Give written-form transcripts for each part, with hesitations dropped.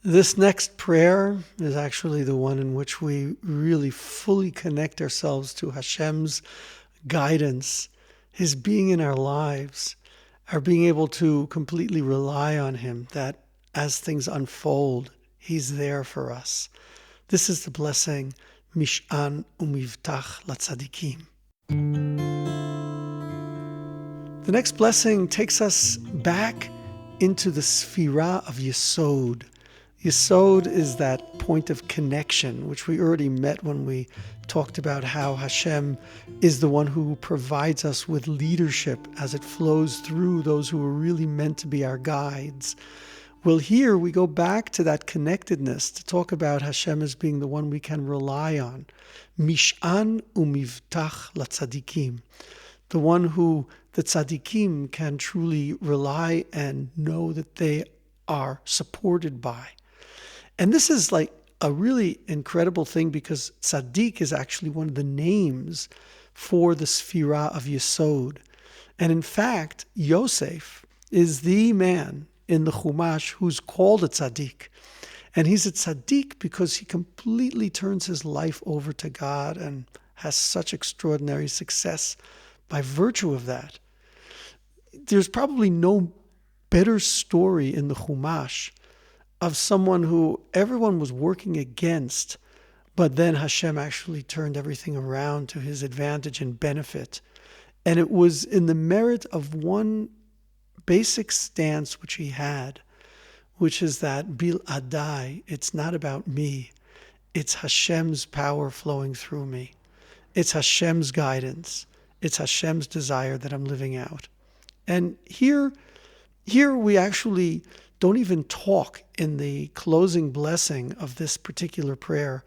This next prayer is actually the one in which we really fully connect ourselves to Hashem's guidance, His being in our lives, our being able to completely rely on Him, that as things unfold, He's there for us. This is the blessing, Mish'an umivtach LaTzadikim. The next blessing takes us back into the Sfirah of Yesod. Yesod is that point of connection, which we already met when we talked about how Hashem is the one who provides us with leadership as it flows through those who are really meant to be our guides. Well, here we go back to that connectedness to talk about Hashem as being the one we can rely on. Mish'an umivtach LaTzadikim. The one who the tzadikim can truly rely and know that they are supported by. And this is like a really incredible thing because tzaddik is actually one of the names for the Sfirah of Yesod. And in fact, Yosef is the man in the Chumash who's called a tzaddik. And he's a tzaddik because he completely turns his life over to God and has such extraordinary success by virtue of that. There's probably no better story in the Chumash of someone who everyone was working against, but then Hashem actually turned everything around to his advantage and benefit. And it was in the merit of one basic stance which he had, which is that Bil Adai, it's not about me. It's Hashem's power flowing through me. It's Hashem's guidance. It's Hashem's desire that I'm living out. And here we actually don't even talk in the closing blessing of this particular prayer.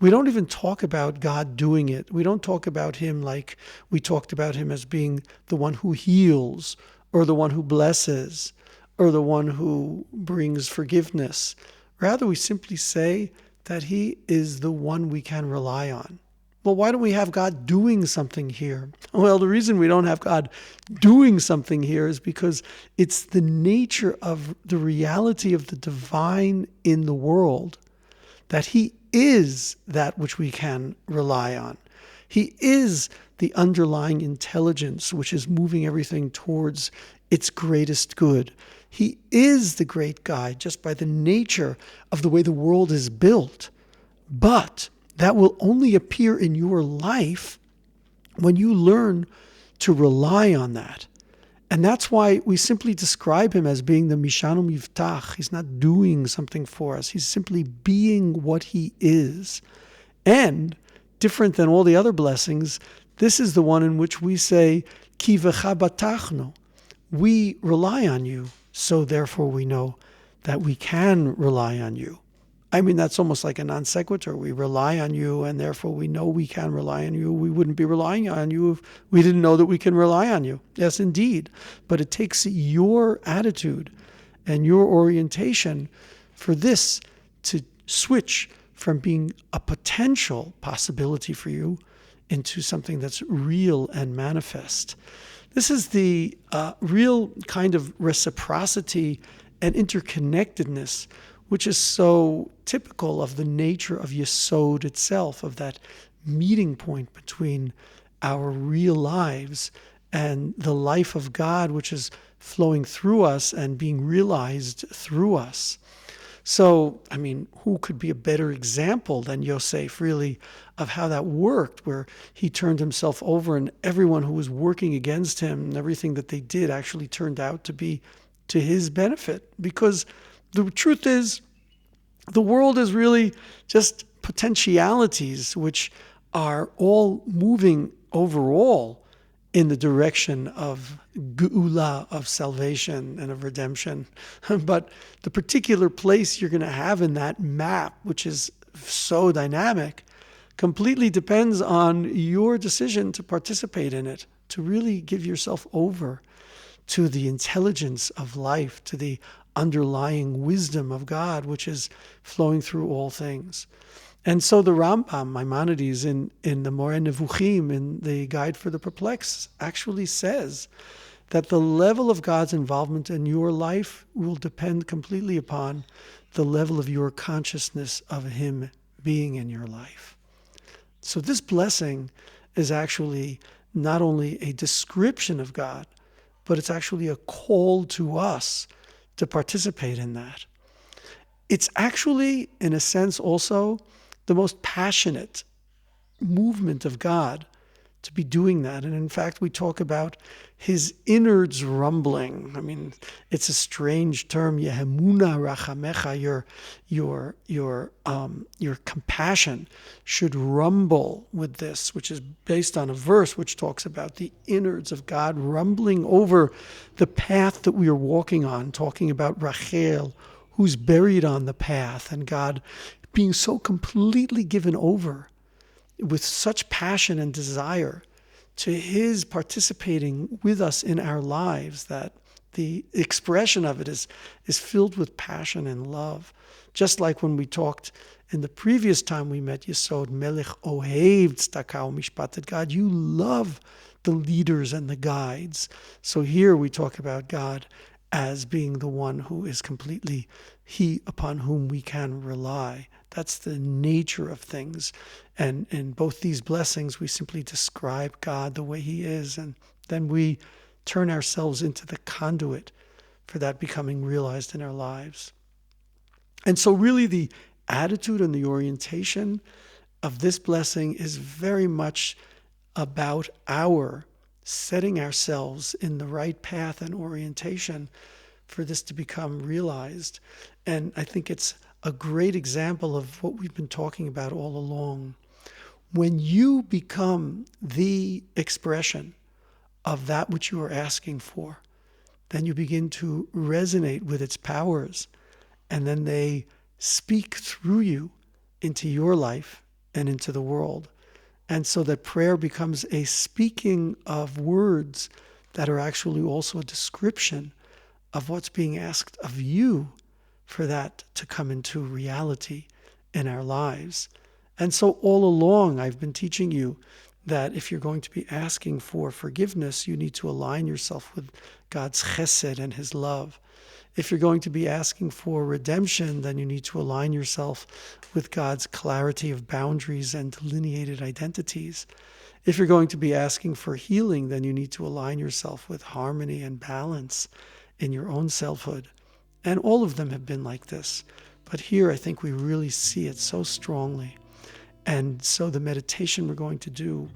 We don't even talk about God doing it. We don't talk about Him like we talked about Him as being the one who heals, or the one who blesses, or the one who brings forgiveness. Rather, we simply say that He is the one we can rely on. Well, why don't we have God doing something here? Well, the reason we don't have God doing something here is because it's the nature of the reality of the divine in the world, that He is that which we can rely on. He is the underlying intelligence which is moving everything towards its greatest good. He is the great guide just by the nature of the way the world is built. But that will only appear in your life when you learn to rely on that. And that's why we simply describe Him as being the Mish'an umivtach. He's not doing something for us. He's simply being what He is. And different than all the other blessings, this is the one in which we say, Ki v'cha batachnu. We rely on You, so therefore we know that we can rely on You. I mean, that's almost like a non sequitur. We rely on You, and therefore we know we can rely on You. We wouldn't be relying on You if we didn't know that we can rely on You. Yes, indeed. But it takes your attitude and your orientation for this to switch from being a potential possibility for you into something that's real and manifest. This is the real kind of reciprocity and interconnectedness which is so typical of the nature of Yesod itself, of that meeting point between our real lives and the life of God, which is flowing through us and being realized through us. So, I mean, who could be a better example than Yosef, really, of how that worked, where he turned himself over and everyone who was working against him and everything that they did actually turned out to be to his benefit. Because the truth is, the world is really just potentialities which are all moving overall in the direction of geula, of salvation and of redemption. But the particular place you're going to have in that map, which is so dynamic, completely depends on your decision to participate in it, to really give yourself over to the intelligence of life, to the underlying wisdom of God, which is flowing through all things. And so the Rambam, Maimonides, in the Moreh Nevuchim, in the Guide for the Perplexed, actually says that the level of God's involvement in your life will depend completely upon the level of your consciousness of Him being in your life. So this blessing is actually not only a description of God, but it's actually a call to us to participate in that. It's actually, in a sense, also the most passionate movement of God to be doing that. And in fact, we talk about His innards rumbling. I mean, it's a strange term, Yehemuna rachamecha, your compassion should rumble with this, which is based on a verse which talks about the innards of God rumbling over the path that we are walking on, talking about Rachel, who's buried on the path, and God being so completely given over with such passion and desire to His participating with us in our lives that the expression of it is filled with passion and love. Just like when we talked in the previous time we met Yesod, Melech Ohev Tzedakah Mishpat, God, you love the leaders and the guides. So here we talk about God as being the one who is completely He upon whom we can rely. That's the nature of things. And in both these blessings, we simply describe God the way He is, and then we turn ourselves into the conduit for that becoming realized in our lives. And so really the attitude and the orientation of this blessing is very much about our setting ourselves in the right path and orientation for this to become realized. And I think it's a great example of what we've been talking about all along. When you become the expression of that which you are asking for, then you begin to resonate with its powers, and then they speak through you into your life and into the world. And so that prayer becomes a speaking of words that are actually also a description of what's being asked of you for that to come into reality in our lives. And so all along, I've been teaching you that if you're going to be asking for forgiveness, you need to align yourself with God's chesed and His love. If you're going to be asking for redemption, then you need to align yourself with God's clarity of boundaries and delineated identities. If you're going to be asking for healing, then you need to align yourself with harmony and balance in your own selfhood. And all of them have been like this. But here I think we really see it so strongly. And so the meditation we're going to do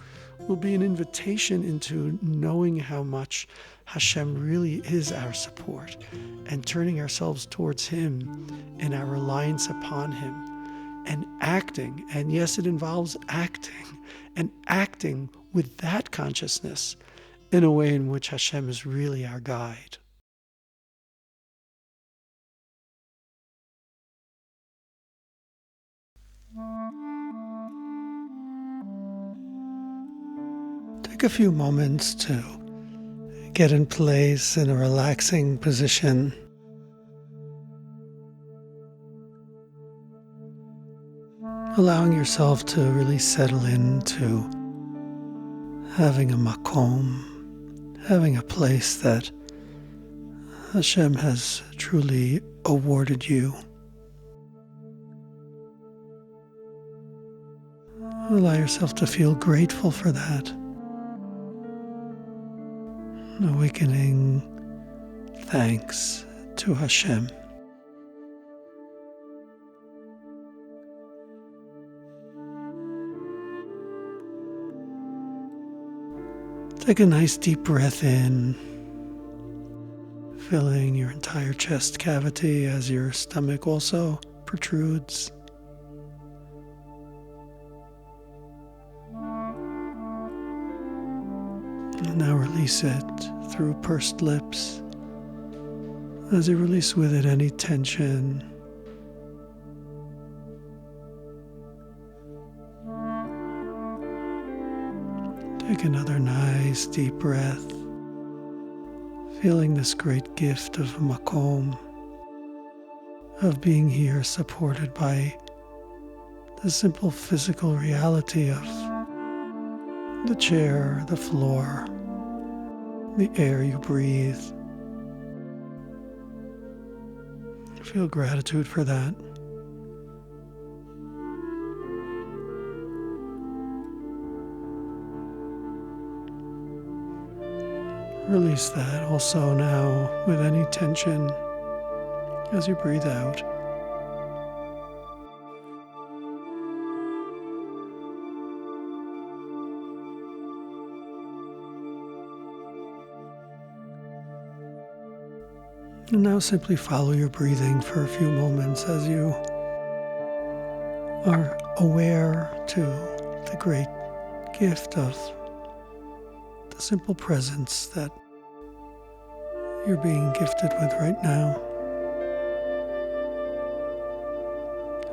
will be an invitation into knowing how much Hashem really is our support and turning ourselves towards Him in our reliance upon Him and acting. And yes, it involves acting, and acting with that consciousness in a way in which Hashem is really our guide. Take a few moments to get in place in a relaxing position. Allowing yourself to really settle into having a makom, having a place that Hashem has truly awarded you. Allow yourself to feel grateful for that. Awakening thanks to Hashem. Take a nice deep breath in, filling your entire chest cavity as your stomach also protrudes. And now release it through pursed lips as you release with it any tension. Take another nice deep breath, feeling this great gift of makom, of being here supported by the simple physical reality of the chair, the floor, the air you breathe. Feel gratitude for that. Release that also now with any tension as you breathe out. And now simply follow your breathing for a few moments as you are aware to the great gift of the simple presence that you're being gifted with right now,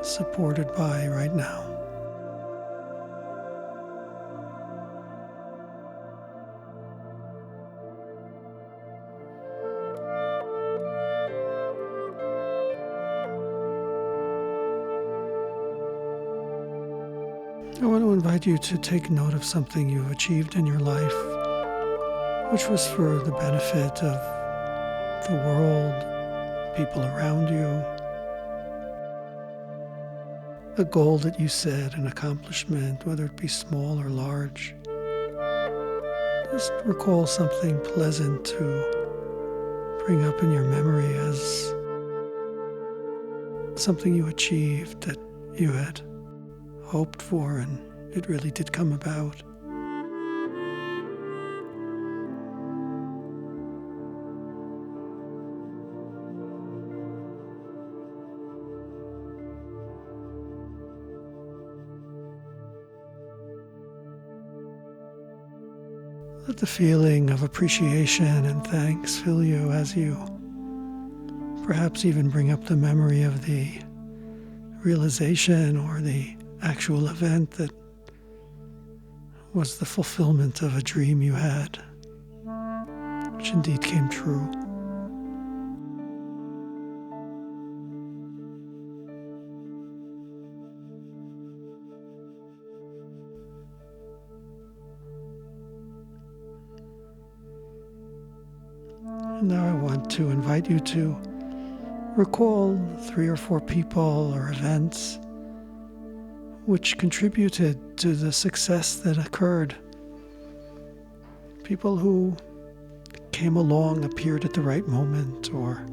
supported by right now. I want to invite you to take note of something you've achieved in your life, which was for the benefit of the world, people around you, a goal that you set, an accomplishment, whether it be small or large. Just recall something pleasant to bring up in your memory as something you achieved that you had hoped for and it really did come about. Let the feeling of appreciation and thanks fill you as you perhaps even bring up the memory of the realization or the actual event that was the fulfillment of a dream you had, which indeed came true. And now I want to invite you to recall 3 or 4 people or events which contributed to the success that occurred. People who came along, appeared at the right moment, or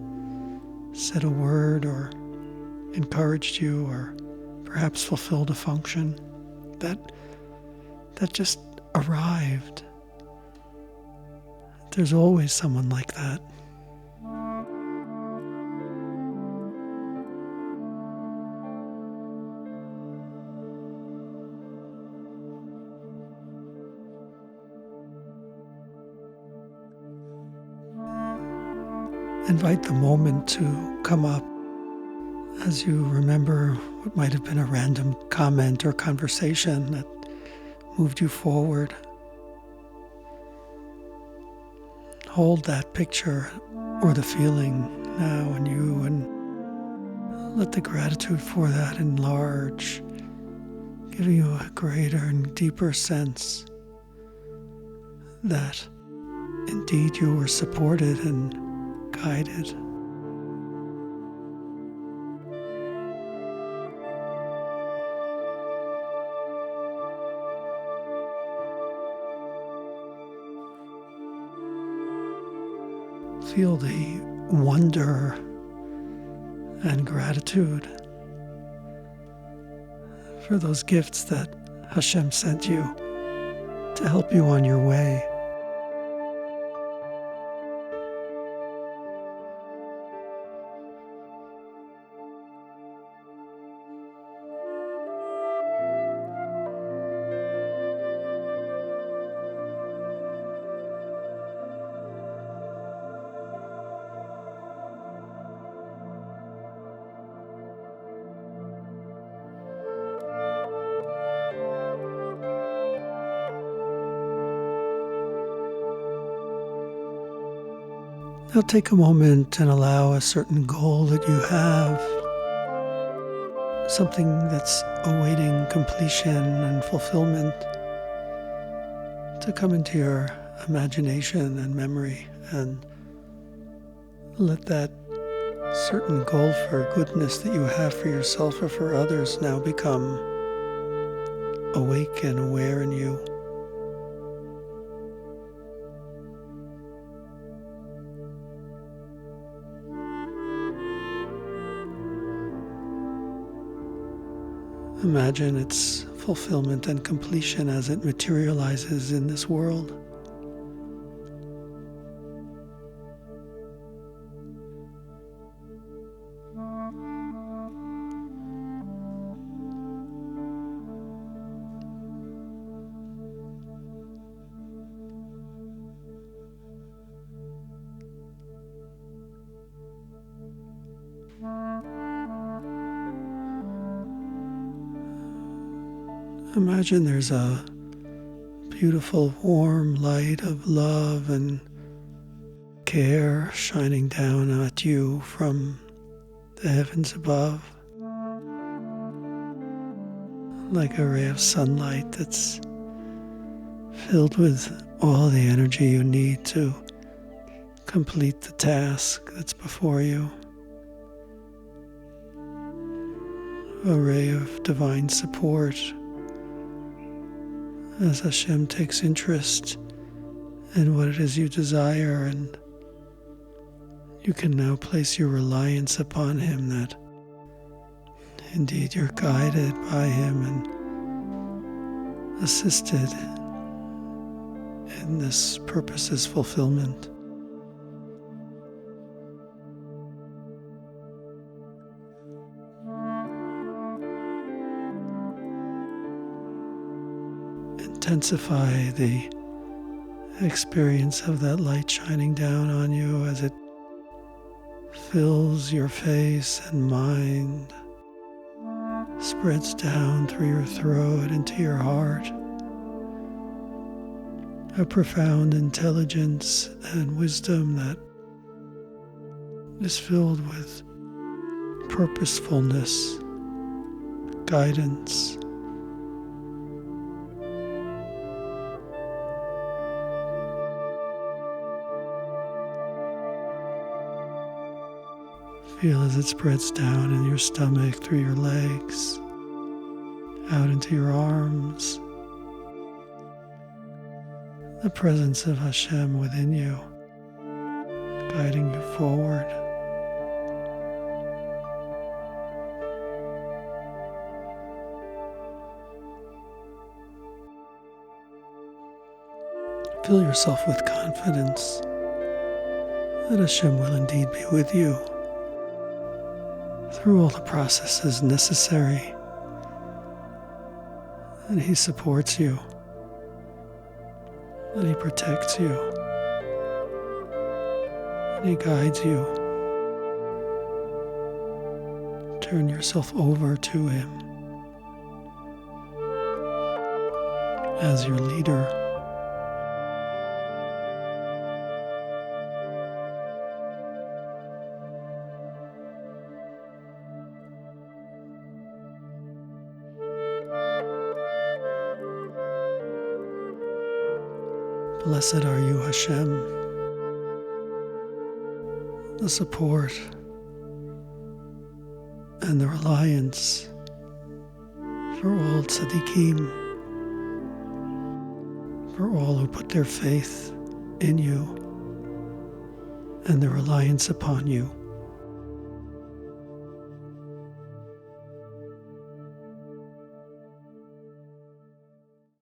said a word, or encouraged you, or perhaps fulfilled a function that just arrived. There's always someone like that. Invite the moment to come up as you remember what might have been a random comment or conversation that moved you forward. Hold that picture or the feeling now in you and let the gratitude for that enlarge, giving you a greater and deeper sense that indeed you were supported and guided. Feel the wonder and gratitude for those gifts that Hashem sent you to help you on your way. Now take a moment and allow a certain goal that you have, something that's awaiting completion and fulfillment, to come into your imagination and memory, and let that certain goal for goodness that you have for yourself or for others now become awake and aware in you. Imagine its fulfillment and completion as it materializes in this world. Imagine there's a beautiful warm light of love and care shining down at you from the heavens above, like a ray of sunlight that's filled with all the energy you need to complete the task that's before you. A ray of divine support as Hashem takes interest in what it is you desire, and you can now place your reliance upon Him, that indeed you're guided by Him and assisted in this purpose's fulfillment. Intensify the experience of that light shining down on you as it fills your face and mind, spreads down through your throat into your heart. A profound intelligence and wisdom that is filled with purposefulness, guidance. Feel as it spreads down in your stomach, through your legs, out into your arms. The presence of Hashem within you, guiding you forward. Fill yourself with confidence that Hashem will indeed be with you through all the processes necessary, and He supports you, and He protects you, and He guides you. Turn yourself over to Him as your leader. Blessed are you, Hashem, the support and the reliance for all LaTzadikim, for all who put their faith in you and their reliance upon you.